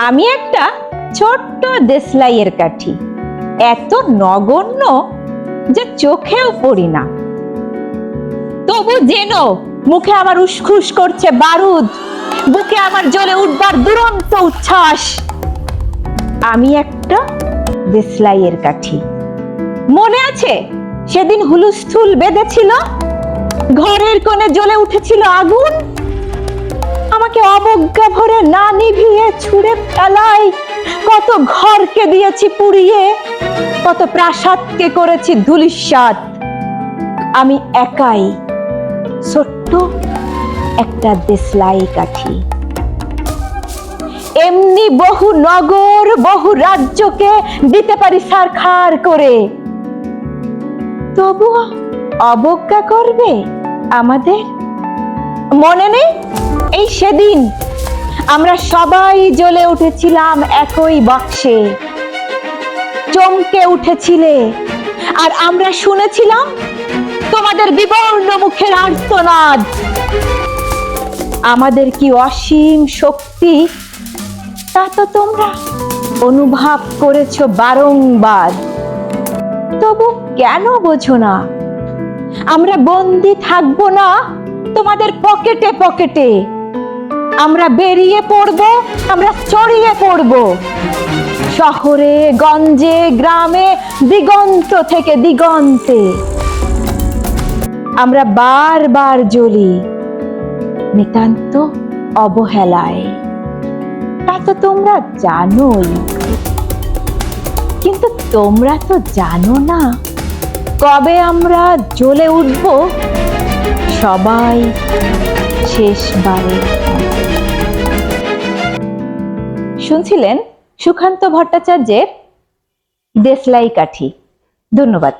আমি একটা ছোট্ট দেশলাইয়ের কাঠি, এত নগণ্য যে চোখেও পড়ি না। তবু যেন মুখে আমার উসখুস করছে বারুদ, বুকে আমার জ্বলে উঠবার দুরন্ত উচ্ছ্বাস। আমি একটা দেশলাইয়ের কাঠি। মনে আছে সেদিন হুলস্থুল বেঁধেছিল, ঘরের কোণে জ্বলে উঠেছিল আগুন, আমাকে অবজ্ঞা ভরে না নিভিয়ে ছুঁড়ে ফেলায় কত ঘরকে দিয়েছি পুড়িয়ে, কত প্রাসাদকে করেছি ধূলিসাৎ। আমি একাই ছোট্ট একটা দেশলাই কাঠি। এমনি বহু নগর বহু রাজ্যকে দিতে পারি ছারখার করে, তবু অবজ্ঞা করবে আমাদের? মনে নেই এই সেদিন আমরা সবাই জ্বলে উঠেছিলাম একই বাক্সে, চমকে উঠেছিলে আর আমরা শুনেছিলাম তোমাদের বিবর্ণ মুখের আর্তনাদ। আমাদের কি অসীম শক্তি তা তো তোমরা অনুভব করেছো বারংবার, তবু কেন বোঝো না? আমরা বন্দি থাকবো না তোমাদের পকেটে পকেটে, আমরা বেরিয়ে পড়বো, আমরা ছড়িয়ে পড়বো শহরে গঞ্জে গ্রামে দিগন্ত থেকে দিগন্তে। আমরা বারবার জ্বলি নিতান্ত অবহেলায়, তা তো তোমরা জানোই। কিন্তু তোমরা তো জানো না কবে আমরা জ্বলে উঠব সবাই শেষবারে। শুনছিলেন সুকান্ত ভট্টাচার্যের দেশলাই কাঠি। ধন্যবাদ।